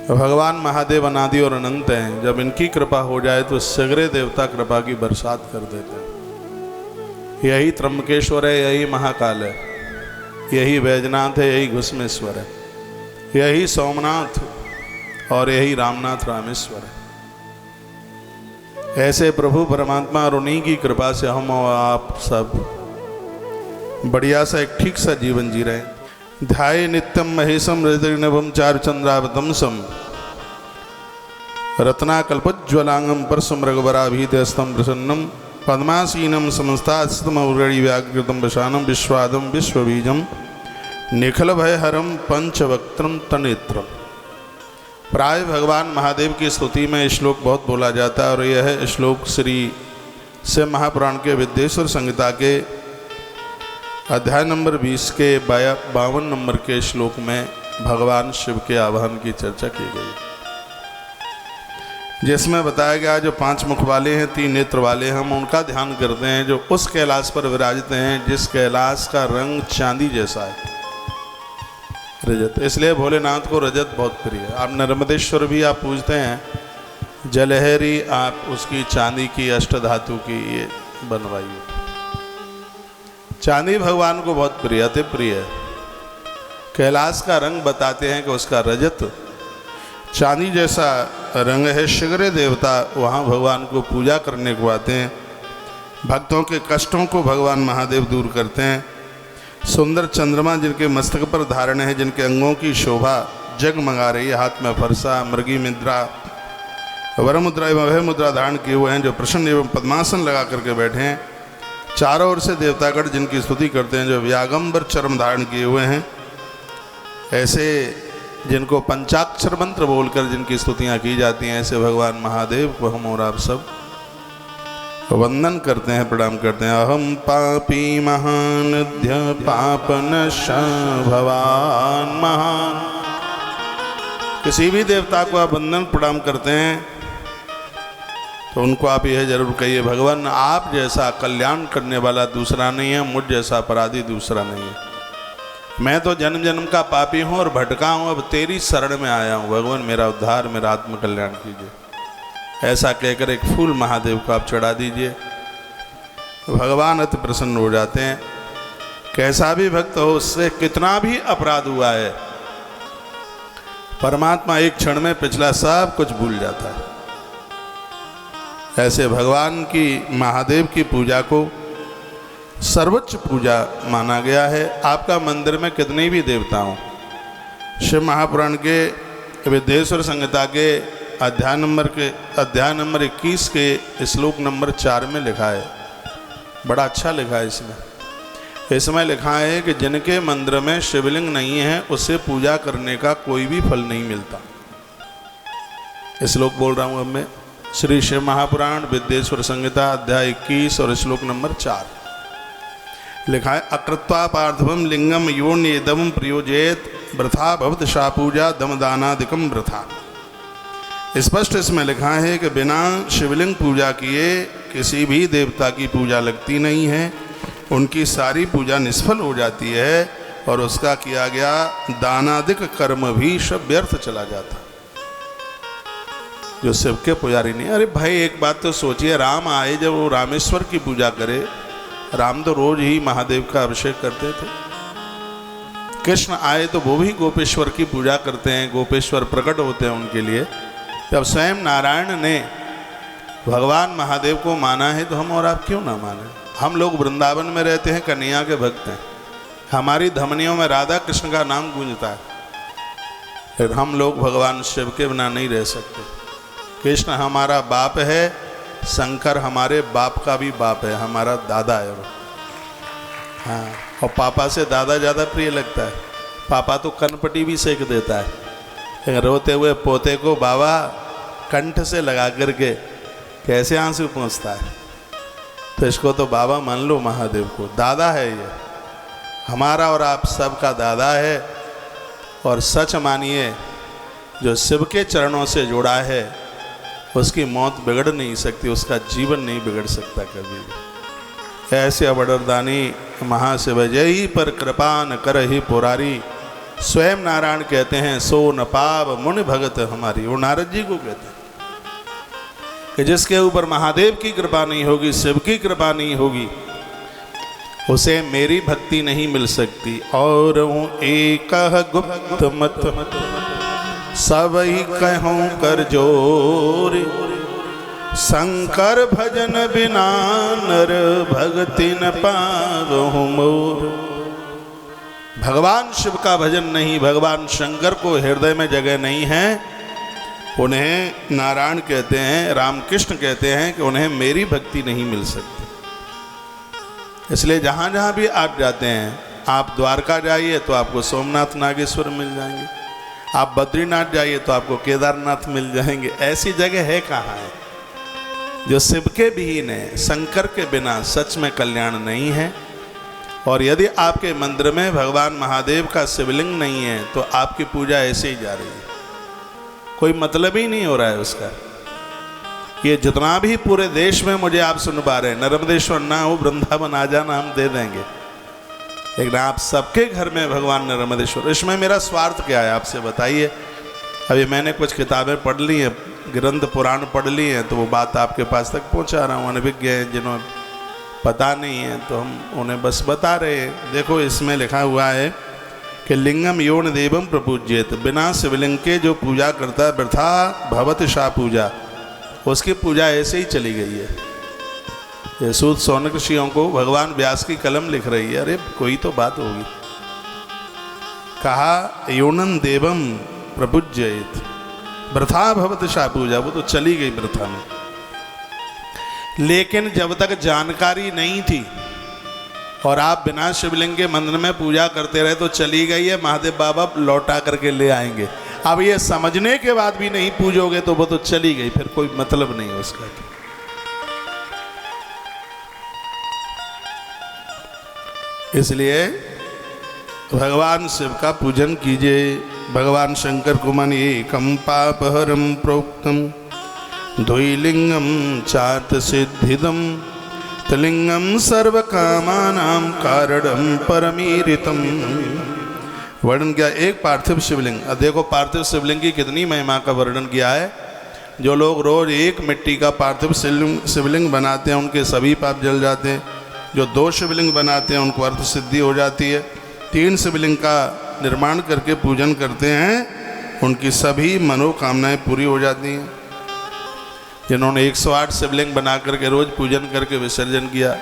भगवान महादेव अनादि और अनंत हैं। जब इनकी कृपा हो जाए तो सगरे देवता कृपा की बरसात कर देते हैं। यही त्र्यंबकेश्वर है, यही महाकाल है, यही वैजनाथ है, यही घुसमेश्वर है, यही सोमनाथ और यही रामनाथ रामेश्वर है। ऐसे प्रभु परमात्मा और उन्हीं की कृपा से हम और आप सब बढ़िया सा एक ठीक सा जीवन जी रहे हैं। ध्याये नित्यम महेशम हृदयनभम चारुचंद्रावतंसम रत्नाकल्पोज्ज्वलांगम परसमृगवराभीतहस्तं प्रसन्नं पद्मासीनं समस्तास्तमौरणी व्याकृतं वशानं विश्वादं विश्वबीजं निखिलभयहरं पंचवक्त्रं तनेत्रम्। प्राय भगवान महादेव की स्तुति में श्लोक बहुत बोला जाता है और यह श्लोक श्री शिव महापुराण के विद्येश्वर संहिता के अध्याय नंबर 20 के 52 नंबर के श्लोक में भगवान शिव के आवाहन की चर्चा की गई, जिसमें बताया गया जो 5 मुख वाले हैं, 3 नेत्र वाले हैं, हम उनका ध्यान करते हैं जो उस कैलाश पर विराजते हैं जिस कैलाश का रंग चांदी जैसा है, रजत। इसलिए भोलेनाथ को रजत बहुत प्रिय है। आप नर्मदेश्वर भी आप पूजते हैं, जलहरी आप उसकी चांदी की अष्टधातु की ये बनवाइए। चांदी भगवान को बहुत प्रिय, अति प्रिय है। कैलाश का रंग बताते हैं कि उसका रजत चांदी जैसा रंग है। शिगरे देवता वहाँ भगवान को पूजा करने को आते हैं। भक्तों के कष्टों को भगवान महादेव दूर करते हैं। सुंदर चंद्रमा जिनके मस्तक पर धारण है, जिनके अंगों की शोभा जगमगा रही है, हाथ में फरसा, मृगी मुद्रा, वर मुद्रा एवं अभय मुद्रा धारण किए हुए हैं, जो प्रसन्न एवं पद्मासन लगा करके बैठे हैं। चारों ओर से देवतागण जिनकी स्तुति करते हैं, जो व्यागंबर चर्म धारण किए हुए हैं, ऐसे जिनको पंचाक्षर मंत्र बोलकर जिनकी स्तुतियाँ की जाती हैं, ऐसे भगवान महादेव को हम और आप सब वंदन करते हैं, प्रणाम करते हैं। अहम पापी महानद्य पापनश भवान महान। किसी भी देवता को आप वंदन प्रणाम करते हैं तो उनको आप यह जरूर कहिए, भगवान आप जैसा कल्याण करने वाला दूसरा नहीं है, मुझ जैसा अपराधी दूसरा नहीं है। मैं तो जन्म जन्म का पापी हूँ और भटका हूँ, अब तेरी शरण में आया हूँ, भगवान मेरा उद्धार, मेरा आत्म कल्याण कीजिए। ऐसा कहकर एक फूल महादेव को आप चढ़ा दीजिए, भगवान अति प्रसन्न हो जाते हैं। कैसा भी भक्त हो, उससे कितना भी अपराध हुआ है, परमात्मा एक क्षण में पिछला सब कुछ भूल जाता है। ऐसे भगवान की, महादेव की पूजा को सर्वोच्च पूजा माना गया है। आपका मंदिर में कितने भी देवता हों, शिव महापुराण के विद्येश्वर संहिता के अध्याय नंबर 21 के श्लोक नंबर 4 में लिखा है, बड़ा अच्छा लिखा है इसमें लिखा है कि जिनके मंदिर में शिवलिंग नहीं है उससे पूजा करने का कोई भी फल नहीं मिलता। श्लोक बोल रहा हूँ अब मैं, श्री शिव महापुराण विद्येश्वर संहिता अध्याय 21 और श्लोक नंबर 4 लिखा है, अकृत्वा पार्थिवम लिंगम योन्येदम प्रयोजेत वृथा भवत शा पूजा दमदानादिकम वृथा। स्पष्ट इसमें लिखा है कि बिना शिवलिंग पूजा किए किसी भी देवता की पूजा लगती नहीं है, उनकी सारी पूजा निष्फल हो जाती है और उसका किया गया दानादिक कर्म भी सब व्यर्थ चला जाता जो शिव के पुजारी नहीं। अरे भाई एक बात तो सोचिए, राम आए जब वो रामेश्वर की पूजा करे, राम तो रोज ही महादेव का अभिषेक करते थे। कृष्ण आए तो वो भी गोपेश्वर की पूजा करते हैं, गोपेश्वर प्रकट होते हैं उनके लिए। जब स्वयं नारायण ने भगवान महादेव को माना है तो हम और आप क्यों ना माने। हम लोग वृंदावन में रहते हैं, कन्हैया के भक्त हैं, हमारी धमनियों में राधा कृष्ण का नाम गूंजता है, फिर हम लोग भगवान शिव के बिना नहीं रह सकते। कृष्ण हमारा बाप है, शंकर हमारे बाप का भी बाप है, हमारा दादा है वो। हाँ, और पापा से दादा ज़्यादा प्रिय लगता है। पापा तो कनपटी भी सेक देता है, लेकिन रोते हुए पोते को बाबा कंठ से लगा करके कैसे आंसू पहुँचता है। तो इसको तो बाबा मान लो, महादेव को दादा है ये, हमारा और आप सबका दादा है। और सच मानिए, जो शिव के चरणों से जुड़ा है उसकी मौत बिगड़ नहीं सकती, उसका जीवन नहीं बिगड़ सकता कभी भी। ऐसे अवडरदानी महाशिव जय पर कृपा न कर ही पुरारी, स्वयं नारायण कहते हैं सो न पाव मुनि भगत हमारी। वो नारद जी को कहते हैं कि जिसके ऊपर महादेव की कृपा नहीं होगी, शिव की कृपा नहीं होगी, उसे मेरी भक्ति नहीं मिल सकती। और हूँ एक गुप्त मत सब ही कहूँ कर जोर, शंकर भजन बिना नर भक्ति न पावहु मोर। भगवान शिव का भजन नहीं, भगवान शंकर को हृदय में जगह नहीं है, उन्हें नारायण कहते हैं, रामकृष्ण कहते हैं कि उन्हें मेरी भक्ति नहीं मिल सकती। इसलिए जहाँ जहाँ भी आप जाते हैं, आप द्वारका जाइए तो आपको सोमनाथ नागेश्वर मिल जाएंगे, आप बद्रीनाथ जाइए तो आपको केदारनाथ मिल जाएंगे। ऐसी जगह है कहाँ है जो शिव के विहीन है, शंकर के बिना सच में कल्याण नहीं है। और यदि आपके मंदिर में भगवान महादेव का शिवलिंग नहीं है तो आपकी पूजा ऐसे ही जा रही है, कोई मतलब ही नहीं हो रहा है उसका। ये जितना भी पूरे देश में मुझे आप सुन पा रहे हैं, नर्मदेश्वर ना हो वृंदावन आ जाना, हम दे देंगे, लेकिन आप सबके घर में भगवान नर्मदेश्वर। इसमें मेरा स्वार्थ क्या है आपसे बताइए। अभी मैंने कुछ किताबें पढ़ ली हैं, ग्रंथ पुराण पढ़ लिए हैं, तो वो बात आपके पास तक पहुंचा रहा हूँ। अनभिज्ञ हैं जिन्होंने पता नहीं है तो हम उन्हें बस बता रहे हैं। देखो इसमें लिखा हुआ है कि लिंगम योन देवम प्रपूज्येत, बिना शिवलिंग के जो पूजा करता वृथा भवत सा पूजा, उसकी पूजा ऐसे ही चली गई है। ये सूत सौनक ऋषियों को भगवान व्यास की कलम लिख रही है, अरे कोई तो बात होगी। कहा योनन देवम प्रपूज्येत, वृथा भवत सा पूजा, वो तो चली गई वृथा में। लेकिन जब तक जानकारी नहीं थी और आप बिना शिवलिंग के मंदिर में पूजा करते रहे तो चली गई है, महादेव बाबा लौटा करके ले आएंगे। अब ये समझने के बाद भी नहीं पूजोगे तो वो तो चली गई, फिर कोई मतलब नहीं उसका। इसलिए भगवान शिव का पूजन कीजिए। भगवान शंकर को मन एकम पापहरम प्रोक्तम द्वैलिंगम चात सिद्धिदम त्रिलिंगम सर्व कामानां कारणम परमीरितम। वर्णन किया एक पार्थिव शिवलिंग। अब देखो पार्थिव शिवलिंग की कितनी महिमा का वर्णन किया है। जो लोग रोज एक मिट्टी का पार्थिव शिवलिंग बनाते हैं उनके सभी पाप जल जाते हैं। जो 2 शिवलिंग बनाते हैं उनको अर्थ सिद्धि हो जाती है। 3 शिवलिंग का निर्माण करके पूजन करते हैं उनकी सभी मनोकामनाएं पूरी हो जाती हैं। जिन्होंने 108 शिवलिंग बना करके रोज पूजन करके विसर्जन किया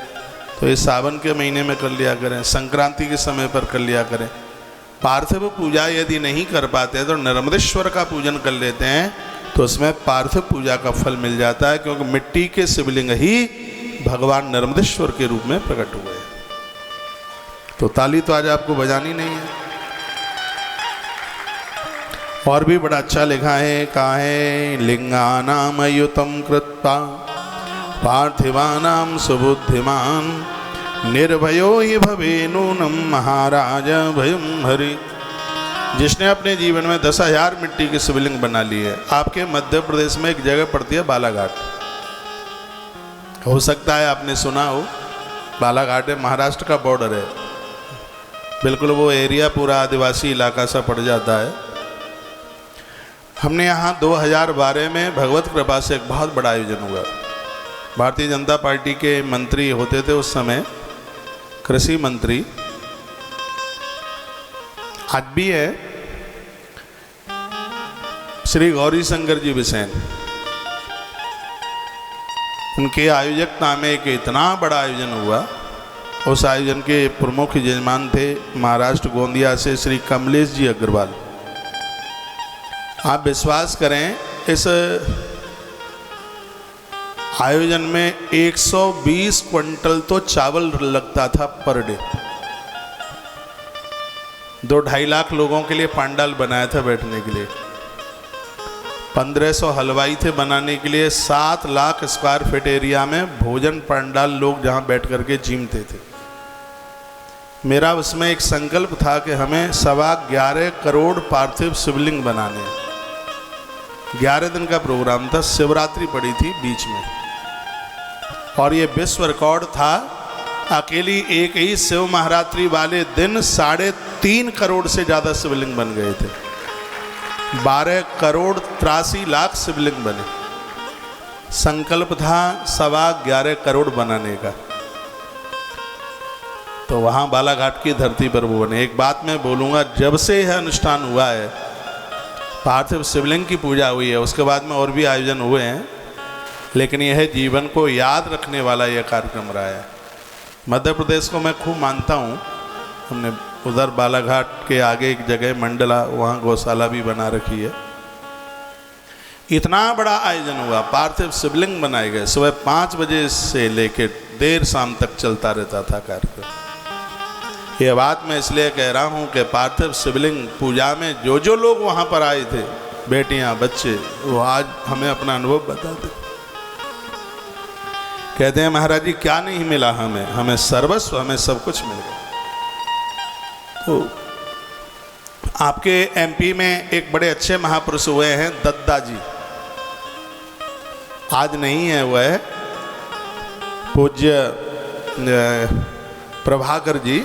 तो ये सावन के महीने में कर लिया करें, संक्रांति के समय पर कर लिया करें। पार्थिव पूजा यदि नहीं कर पाते तो नर्मदेश्वर का पूजन कर लेते हैं तो उसमें पार्थिव पूजा का फल मिल जाता है, क्योंकि मिट्टी के शिवलिंग ही भगवान नर्मदेश्वर के रूप में प्रकट हुए। तो ताली तो आज आपको बजानी नहीं है। और भी बड़ा अच्छा लिखा है, कहा है लिंगानाम युतम कृत्वा पार्थिवानाम सुबुद्धिमान निर्भयो ही भवे नूनम महाराज भयम हरि। जिसने अपने जीवन में 10,000 मिट्टी की शिवलिंग बना ली है। आपके मध्य प्रदेश में एक जगह पड़ती है बालाघाट, हो सकता है आपने सुना हो। बालाघाट है, महाराष्ट्र का बॉर्डर है, बिल्कुल वो एरिया पूरा आदिवासी इलाका सा पड़ जाता है। हमने यहाँ 2012 में भगवत कृपा से एक बहुत बड़ा आयोजन हुआ। भारतीय जनता पार्टी के मंत्री होते थे उस समय, कृषि मंत्री, आज भी है, श्री गौरी शंकर जी बिसेन। उनके आयोजकता में एक इतना बड़ा आयोजन हुआ। उस आयोजन के प्रमुख यजमान थे महाराष्ट्र गोंदिया से श्री कमलेश जी अग्रवाल। आप विश्वास करें इस आयोजन में 120 क्विंटल तो चावल लगता था पर डे। 2-2.5 लाख लोगों के लिए पंडाल बनाया था बैठने के लिए। 1500 हलवाई थे बनाने के लिए। 7 लाख स्क्वायर फीट एरिया में भोजन पंडाल लोग जहां बैठ करके जीमते थे। मेरा उसमें एक संकल्प था कि हमें 11.25 करोड़ पार्थिव शिवलिंग बनाने हैं। 11 दिन का प्रोग्राम था, शिवरात्रि पड़ी थी बीच में, और ये विश्व रिकॉर्ड था अकेली एक ही शिव महारात्रि वाले दिन 3.5 करोड़ से ज़्यादा शिवलिंग बन गए थे। 12 करोड़ 83 लाख शिवलिंग बने। संकल्प था 11.25 करोड़ बनाने का। तो वहाँ बालाघाट की धरती पर वो बने। एक बात मैं बोलूँगा, जब से यह अनुष्ठान हुआ है, पार्थिव शिवलिंग की पूजा हुई है, उसके बाद में और भी आयोजन हुए हैं, लेकिन यह जीवन को याद रखने वाला यह कार्यक्रम रहा है। मध्य प्रदेश को मैं खूब मानता हूँ। हमने उधर बालाघाट के आगे एक जगह मंडला, वहाँ गौशाला भी बना रखी है। इतना बड़ा आयोजन हुआ, पार्थिव शिवलिंग बनाए गए। सुबह 5 बजे से लेकर देर शाम तक चलता रहता था कार्यक्रम। ये बात मैं इसलिए कह रहा हूँ कि पार्थिव शिवलिंग पूजा में जो जो लोग वहाँ पर आए थे, बेटियाँ बच्चे, वो आज हमें अपना अनुभव बताते। कहते हैं महाराज जी क्या नहीं मिला हमें, हमें सर्वस्व, हमें सब कुछ मिल गया। तो आपके एमपी में एक बड़े अच्छे महापुरुष हुए हैं दद्दा जी, आज नहीं है, वह पूज्य प्रभाकर जी।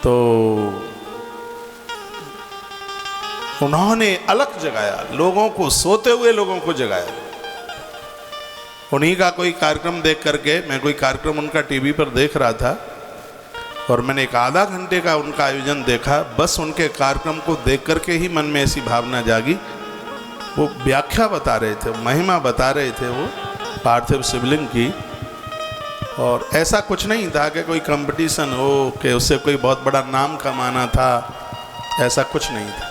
तो उन्होंने अलग जगाया, लोगों को, सोते हुए लोगों को जगाया। उन्हीं का कोई कार्यक्रम देख करके, मैं कोई कार्यक्रम उनका टीवी पर देख रहा था और मैंने एक आधा घंटे का उनका आयोजन देखा। बस उनके कार्यक्रम को देख करके ही मन में ऐसी भावना जागी। वो व्याख्या बता रहे थे, महिमा बता रहे थे वो पार्थिव शिवलिंग की। और ऐसा कुछ नहीं था कि कोई कंपटीशन हो, कि उससे कोई बहुत बड़ा नाम कमाना था, ऐसा कुछ नहीं था।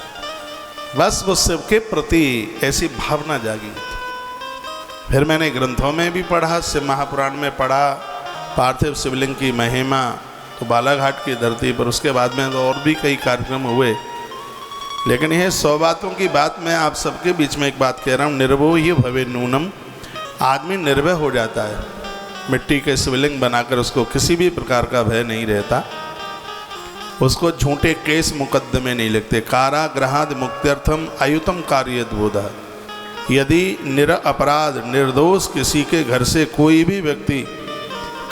बस वो शिव के प्रति ऐसी भावना जागी। फिर मैंने ग्रंथों में भी पढ़ा, शिव महापुराण में पढ़ा पार्थिव शिवलिंग की महिमा, तो बालाघाट की धरती पर। उसके बाद में तो और भी कई कार्यक्रम हुए, लेकिन यह 100 बातों की बात मैं आप सबके बीच में एक बात कह रहा हूँ, निर्भोहि भवे नूनम। आदमी निर्भय हो जाता है, मिट्टी के शिवलिंग बनाकर उसको किसी भी प्रकार का भय नहीं रहता, उसको झूठे केस मुकदमे नहीं लगते। कारागृहाद मुक्त्यर्थम अयुतम कार्यत बोधा। यदि निरपराध निर्दोष किसी के घर से कोई भी व्यक्ति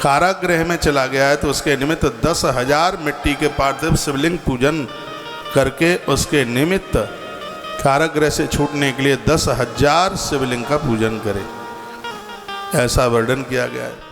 कारागृह में चला गया है, तो उसके निमित्त 10,000 मिट्टी के पार्थिव शिवलिंग पूजन करके उसके निमित्त कारागृह से छूटने के लिए 10,000 शिवलिंग का पूजन करे, ऐसा वर्णन किया गया है।